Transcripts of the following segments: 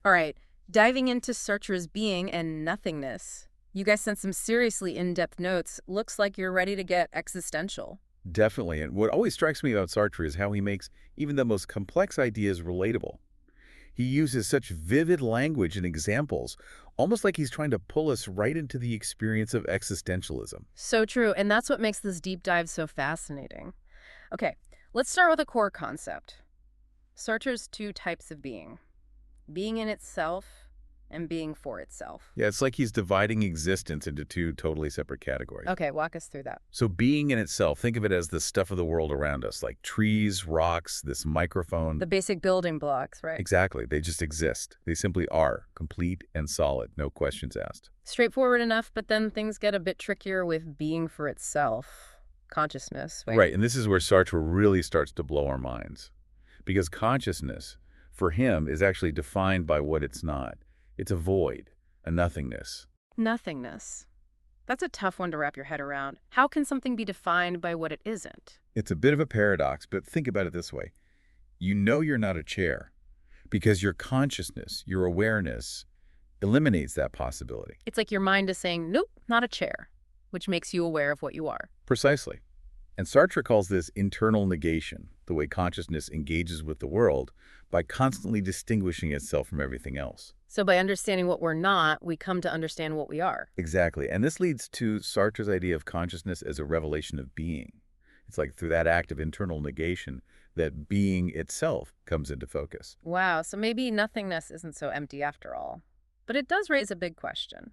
All right, diving into Sartre's Being and Nothingness. You guys sent some seriously in-depth notes. Looks like you're ready to get existential. Definitely. And what always strikes me about Sartre is how he makes even the most complex ideas relatable. He uses such vivid language and examples, almost like he's trying to pull us right into the experience of existentialism. So true, and that's what makes this deep dive so fascinating. Okay, let's start with a core concept. Sartre's two types of being: being in itself and being for itself. Yeah, it's like he's dividing existence into two totally separate categories. Okay, walk us through that. So being in itself, think of it as the stuff of the world around us, like trees, rocks, this microphone. The basic building blocks, right? Exactly. They just exist. They simply are, complete and solid, no questions asked. Straightforward enough, but then things get a bit trickier with being for itself. Consciousness, right? Right, and this is where Sartre really starts to blow our minds. Because consciousness, for him, is actually defined by what it's not. It's a void, a nothingness. Nothingness. That's a tough one to wrap your head around. How can something be defined by what it isn't? It's a bit of a paradox, but think about it this way. You know you're not a chair because your consciousness, your awareness, eliminates that possibility. It's like your mind is saying, nope, not a chair, which makes you aware of what you are. Precisely. And Sartre calls this internal negation, the way consciousness engages with the world by constantly distinguishing itself from everything else. So by understanding what we're not, we come to understand what we are. Exactly. And this leads to Sartre's idea of consciousness as a revelation of being. It's like through that act of internal negation that being itself comes into focus. Wow, so maybe nothingness isn't so empty after all. But it does raise a big question.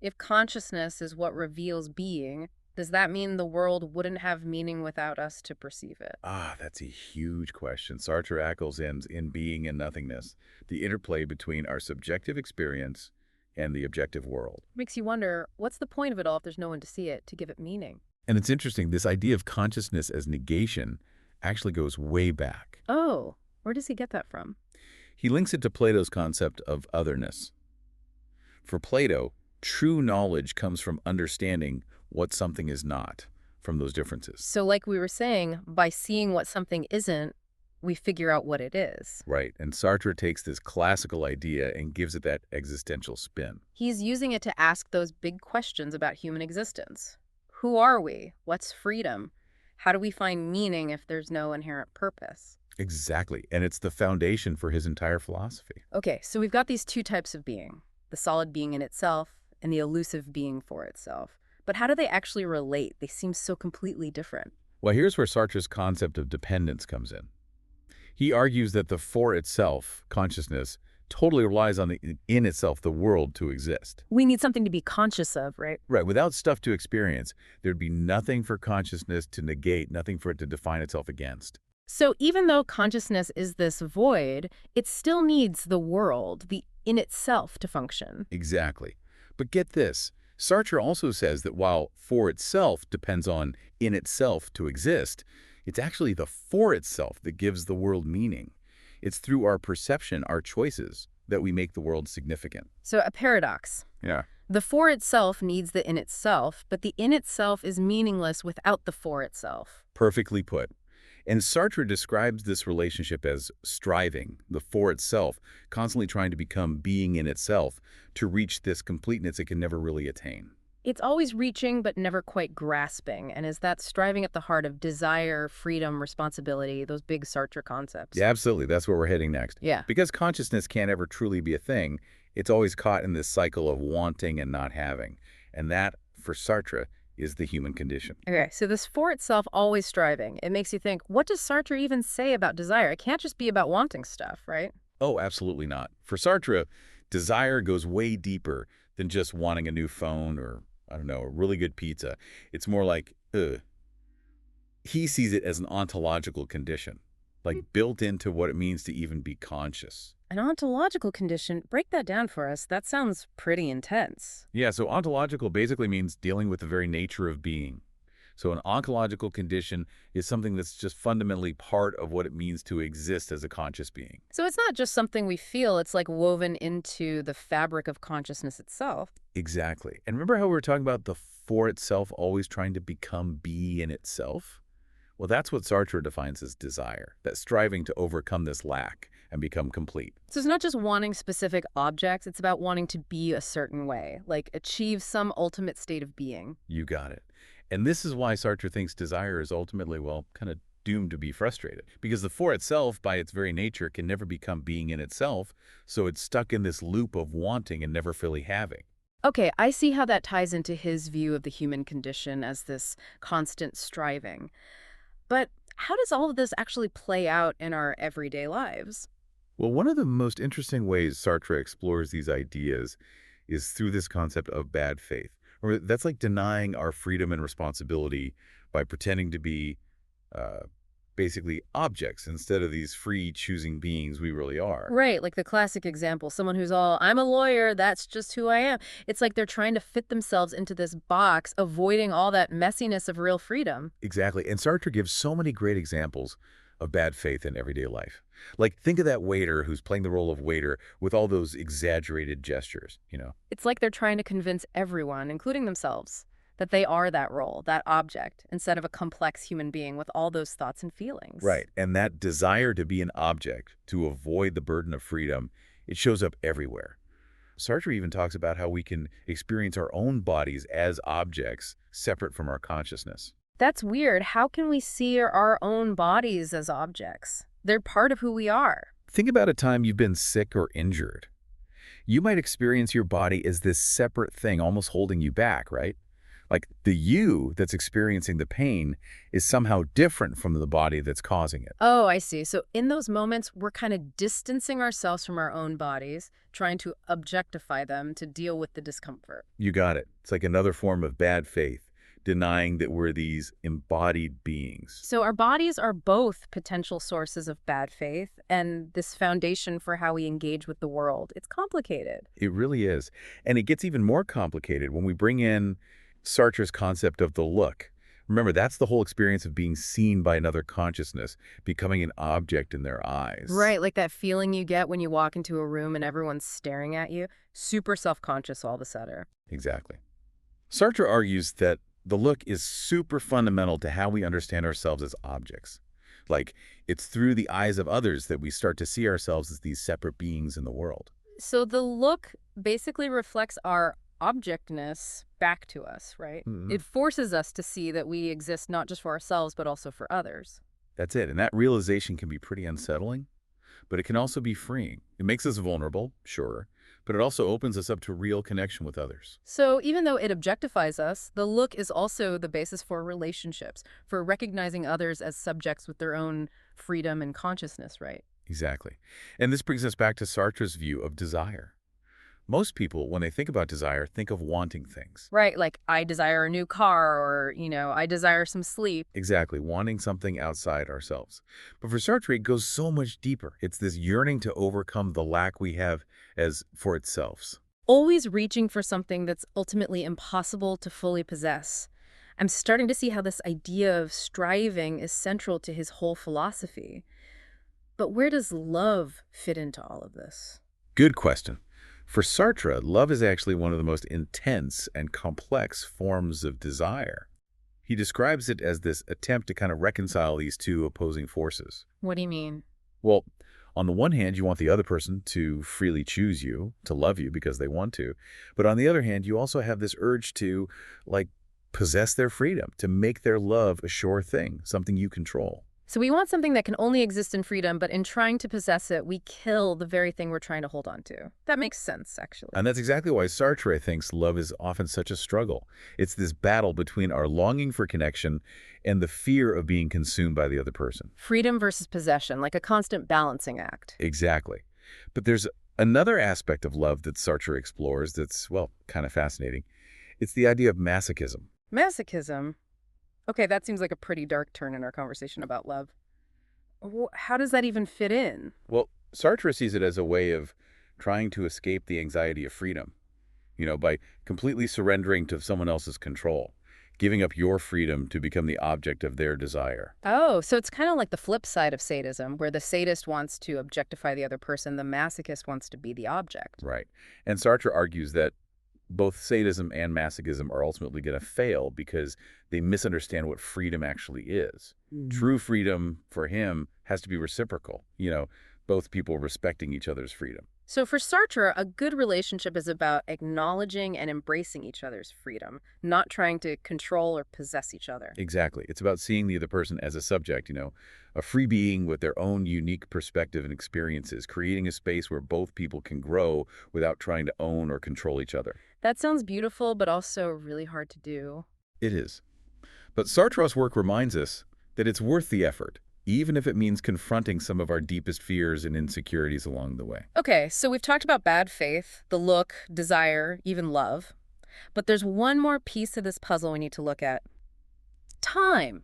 If consciousness is what reveals being, does that mean the world wouldn't have meaning without us to perceive it? Ah, that's a huge question. Sartre echoes in Being and Nothingness, the interplay between our subjective experience and the objective world. Makes you wonder, what's the point of it all if there's no one to see it, to give it meaning? And it's interesting, this idea of consciousness as negation actually goes way back. Oh, where does he get that from? He links it to Plato's concept of otherness. For Plato, true knowledge comes from understanding what something is not, from those differences. So like we were saying, by seeing what something isn't, we figure out what it is. Right, and Sartre takes this classical idea and gives it that existential spin. He's using it to ask those big questions about human existence. Who are we? What's freedom? How do we find meaning if there's no inherent purpose? Exactly, and it's the foundation for his entire philosophy. Okay, so we've got these two types of being, the solid being in itself and the elusive being for itself. But how do they actually relate? They seem so completely different. Well, here's where Sartre's concept of dependence comes in. He argues that the for itself, consciousness, totally relies on the in itself, the world, to exist. We need something to be conscious of, right? Right, without stuff to experience, there'd be nothing for consciousness to negate, nothing for it to define itself against. So even though consciousness is this void, it still needs the world, the in itself, to function. Exactly. But get this, Sartre also says that while for itself depends on in itself to exist, it's actually the for itself that gives the world meaning. It's through our perception, our choices, that we make the world significant. So a paradox. Yeah. The for itself needs the in itself, but the in itself is meaningless without the for itself. Perfectly put. And Sartre describes this relationship as striving, the for itself, constantly trying to become being in itself to reach this completeness it can never really attain. It's always reaching but never quite grasping, and is that striving at the heart of desire, freedom, responsibility, those big Sartre concepts? Yeah, absolutely. That's where we're heading next. Yeah. Because consciousness can't ever truly be a thing, it's always caught in this cycle of wanting and not having. And that, for Sartre, is the human condition. Okay, so this for itself always striving, it makes you think, what does Sartre even say about desire? It can't just be about wanting stuff, right? Oh, absolutely not. For Sartre, desire goes way deeper than just wanting a new phone or, I don't know, a really good pizza. It's more like, he sees it as an ontological condition, like built into what it means to even be conscious. An ontological condition, break that down for us. That sounds pretty intense. Yeah, so ontological basically means dealing with the very nature of being. So an ontological condition is something that's just fundamentally part of what it means to exist as a conscious being. So it's not just something we feel, it's like woven into the fabric of consciousness itself. Exactly. And remember how we were talking about the for itself always trying to become be in itself? Well, that's what Sartre defines as desire, that striving to overcome this lack, and become complete. So it's not just wanting specific objects, it's about wanting to be a certain way, like achieve some ultimate state of being. You got it. And this is why Sartre thinks desire is ultimately, well, kind of doomed to be frustrated. Because the for itself, by its very nature, can never become being in itself, so it's stuck in this loop of wanting and never fully having. Okay, I see how that ties into his view of the human condition as this constant striving. But how does all of this actually play out in our everyday lives? Well, one of the most interesting ways Sartre explores these ideas is through this concept of bad faith. Or that's like denying our freedom and responsibility by pretending to be uh, basically objects instead of these free choosing beings we really are. Right, like the classic example, someone who's all, I'm a lawyer, that's just who I am. It's like they're trying to fit themselves into this box, avoiding all that messiness of real freedom. Exactly. And Sartre gives so many great examples of bad faith in everyday life. Like, think of that waiter who's playing the role of waiter with all those exaggerated gestures. It's like they're trying to convince everyone, including themselves, that they are that role, that object, instead of a complex human being with all those thoughts and feelings. Right. And that desire to be an object, to avoid the burden of freedom, it shows up everywhere. Sartre even talks about how we can experience our own bodies as objects separate from our consciousness. That's weird. How can we see our own bodies as objects? They're part of who we are. Think about a time you've been sick or injured. You might experience your body as this separate thing almost holding you back, right? Like the you that's experiencing the pain is somehow different from the body that's causing it. Oh, I see. So in those moments, we're kind of distancing ourselves from our own bodies, trying to objectify them to deal with the discomfort. You got it. It's like another form of bad faith, denying that we're these embodied beings. So our bodies are both potential sources of bad faith and this foundation for how we engage with the world. It's complicated. It really is. And it gets even more complicated when we bring in Sartre's concept of the look. Remember, that's the whole experience of being seen by another consciousness, becoming an object in their eyes. Right, like that feeling you get when you walk into a room and everyone's staring at you. Super self-conscious all of a sudden. Exactly. Sartre argues that the look is super fundamental to how we understand ourselves as objects. Like, it's through the eyes of others that we start to see ourselves as these separate beings in the world. So the look basically reflects our objectness back to us, right? Mhm. It forces us to see that we exist not just for ourselves, but also for others. That's it. And that realization can be pretty unsettling, but it can also be freeing. It makes us vulnerable, sure, but it also opens us up to real connection with others. So even though it objectifies us, the look is also the basis for relationships, for recognizing others as subjects with their own freedom and consciousness, right? Exactly. And this brings us back to Sartre's view of desire. Most people, when they think about desire, think of wanting things. Right, like I desire a new car or, I desire some sleep. Exactly, wanting something outside ourselves. But for Sartre, it goes so much deeper. It's this yearning to overcome the lack we have as for itself. Always reaching for something that's ultimately impossible to fully possess. I'm starting to see how this idea of striving is central to his whole philosophy. But where does love fit into all of this? Good question. For Sartre, love is actually one of the most intense and complex forms of desire. He describes it as this attempt to kind of reconcile these two opposing forces. What do you mean? Well, on the one hand, you want the other person to freely choose you, to love you because they want to. But on the other hand, you also have this urge to, like, possess their freedom, to make their love a sure thing, something you control. So we want something that can only exist in freedom, but in trying to possess it, we kill the very thing we're trying to hold on to. That makes sense, actually. And that's exactly why Sartre thinks love is often such a struggle. It's this battle between our longing for connection and the fear of being consumed by the other person. Freedom versus possession, like a constant balancing act. Exactly. But there's another aspect of love that Sartre explores that's, well, kind of fascinating. It's the idea of masochism. Masochism? Okay, that seems like a pretty dark turn in our conversation about love. How does that even fit in? Well, Sartre sees it as a way of trying to escape the anxiety of freedom, by completely surrendering to someone else's control, giving up your freedom to become the object of their desire. Oh, so it's kind of like the flip side of sadism, where the sadist wants to objectify the other person, the masochist wants to be the object. Right. And Sartre argues that both sadism and masochism are ultimately going to fail because they misunderstand what freedom actually is. Mhm. True freedom for him has to be reciprocal, both people respecting each other's freedom. So for Sartre, a good relationship is about acknowledging and embracing each other's freedom, not trying to control or possess each other. Exactly. It's about seeing the other person as a subject, a free being with their own unique perspective and experiences, creating a space where both people can grow without trying to own or control each other. That sounds beautiful, but also really hard to do. It is. But Sartre's work reminds us that it's worth the effort, even if it means confronting some of our deepest fears and insecurities along the way. Okay, so we've talked about bad faith, the look, desire, even love. But there's one more piece of this puzzle we need to look at. Time.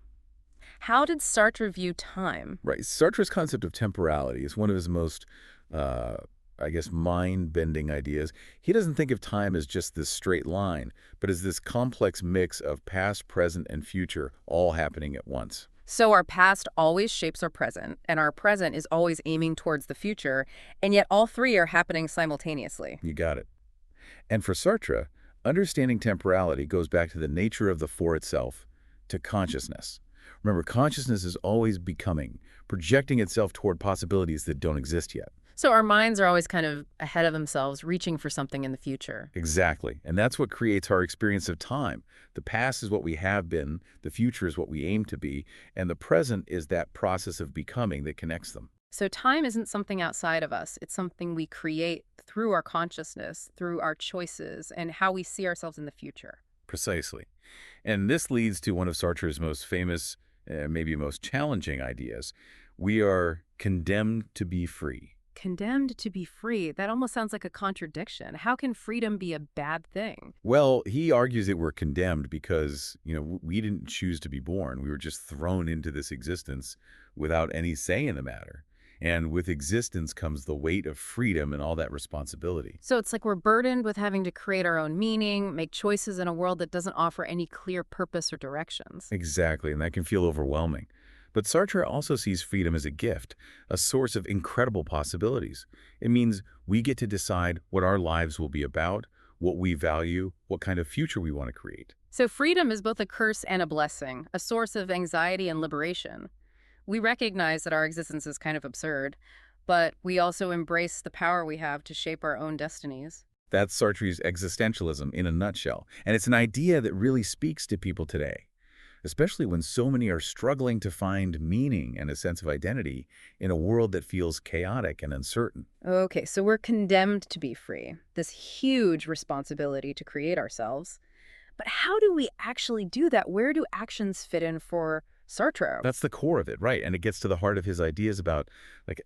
How did Sartre view time? Right. Sartre's concept of temporality is one of his most, uh, I guess, mind-bending ideas. He doesn't think of time as just this straight line, but as this complex mix of past, present, and future all happening at once. So our past always shapes our present, and our present is always aiming towards the future, and yet all three are happening simultaneously. You got it. And for Sartre, understanding temporality goes back to the nature of the for itself, to consciousness. Remember, consciousness is always becoming, projecting itself toward possibilities that don't exist yet. So our minds are always kind of ahead of themselves, reaching for something in the future. Exactly. And that's what creates our experience of time. The past is what we have been, the future is what we aim to be, and the present is that process of becoming that connects them. So time isn't something outside of us. It's something we create through our consciousness, through our choices, and how we see ourselves in the future. Precisely. And this leads to one of Sartre's most famous, maybe most challenging ideas. We are condemned to be free. Condemned to be free. That almost sounds like a contradiction. How can freedom be a bad thing? Well, he argues that we're condemned because, we didn't choose to be born. We were just thrown into this existence without any say in the matter. And with existence comes the weight of freedom and all that responsibility. So it's like we're burdened with having to create our own meaning, make choices in a world that doesn't offer any clear purpose or directions. Exactly, and that can feel overwhelming. But Sartre also sees freedom as a gift, a source of incredible possibilities. It means we get to decide what our lives will be about, what we value, what kind of future we want to create. So freedom is both a curse and a blessing, a source of anxiety and liberation. We recognize that our existence is kind of absurd, but we also embrace the power we have to shape our own destinies. That's Sartre's existentialism in a nutshell, and it's an idea that really speaks to people today, especially when so many are struggling to find meaning and a sense of identity in a world that feels chaotic and uncertain. Okay, so we're condemned to be free, this huge responsibility to create ourselves. But how do we actually do that? Where do actions fit in for Sartre? That's the core of it, right? And it gets to the heart of his ideas about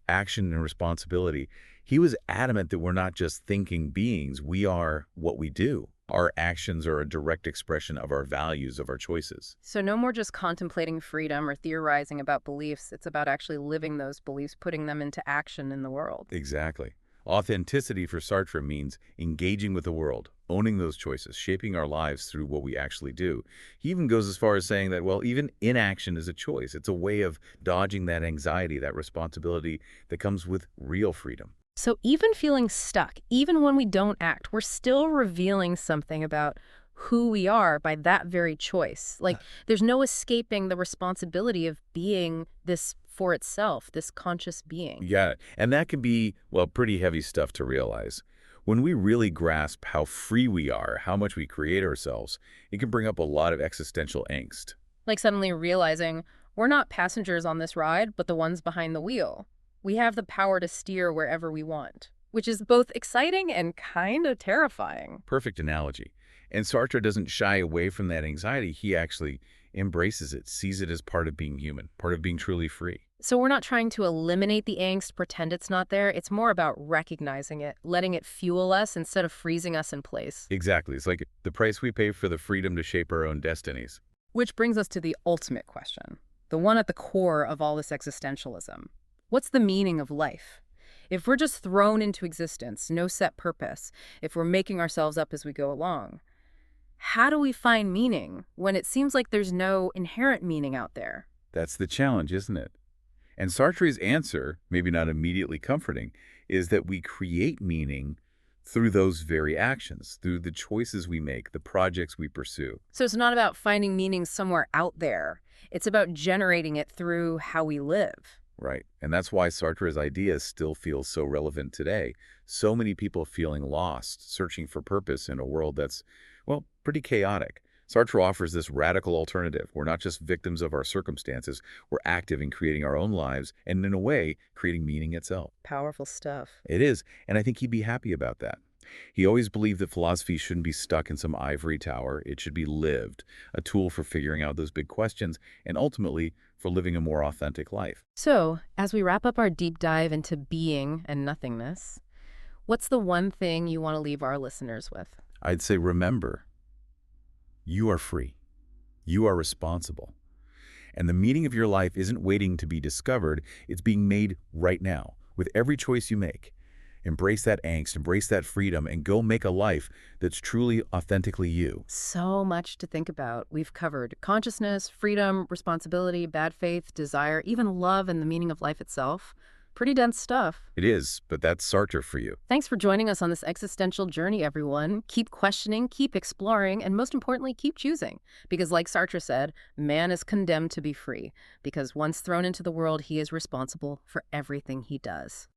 action and responsibility. He was adamant that we're not just thinking beings, we are what we do. Our actions are a direct expression of our values, of our choices. So no more just contemplating freedom or theorizing about beliefs. It's about actually living those beliefs, putting them into action in the world. Exactly. Authenticity for Sartre means engaging with the world, owning those choices, shaping our lives through what we actually do. He even goes as far as saying that, well, even inaction is a choice. It's a way of dodging that anxiety, that responsibility that comes with real freedom. So even feeling stuck, even when we don't act, we're still revealing something about who we are by that very choice. There's no escaping the responsibility of being this for itself, this conscious being. Yeah, and that can be, well, pretty heavy stuff to realize. When we really grasp how free we are, how much we create ourselves, it can bring up a lot of existential angst. Like suddenly realizing we're not passengers on this ride, but the ones behind the wheel. We have the power to steer wherever we want, which is both exciting and kind of terrifying. Perfect analogy. And Sartre doesn't shy away from that anxiety. He actually embraces it, sees it as part of being human, part of being truly free. So we're not trying to eliminate the angst, pretend it's not there. It's more about recognizing it, letting it fuel us instead of freezing us in place. Exactly. It's like the price we pay for the freedom to shape our own destinies. Which brings us to the ultimate question, the one at the core of all this existentialism. What's the meaning of life? If we're just thrown into existence, no set purpose, if we're making ourselves up as we go along, how do we find meaning when it seems like there's no inherent meaning out there? That's the challenge, isn't it? And Sartre's answer, maybe not immediately comforting, is that we create meaning through those very actions, through the choices we make, the projects we pursue. So it's not about finding meaning somewhere out there. It's about generating it through how we live. Right. And that's why Sartre's ideas still feel so relevant today. So many people feeling lost, searching for purpose in a world that's, well, pretty chaotic. Sartre offers this radical alternative. We're not just victims of our circumstances, we're active in creating our own lives and, in a way, creating meaning itself. Powerful stuff. It is, and I think he'd be happy about that. He always believed that philosophy shouldn't be stuck in some ivory tower. It should be lived, a tool for figuring out those big questions, and ultimately for living a more authentic life. So, as we wrap up our deep dive into being and nothingness, what's the one thing you want to leave our listeners with? I'd say remember, you are free. You are responsible. And the meaning of your life isn't waiting to be discovered, it's being made right now, with every choice you make. Embrace that angst, embrace that freedom, and go make a life that's truly, authentically you. So much to think about. We've covered consciousness, freedom, responsibility, bad faith, desire, even love and the meaning of life itself. Pretty dense stuff. It is, but that's Sartre for you. Thanks for joining us on this existential journey, everyone. Keep questioning, keep exploring, and most importantly, keep choosing. Because like Sartre said, man is condemned to be free. Because once thrown into the world, he is responsible for everything he does.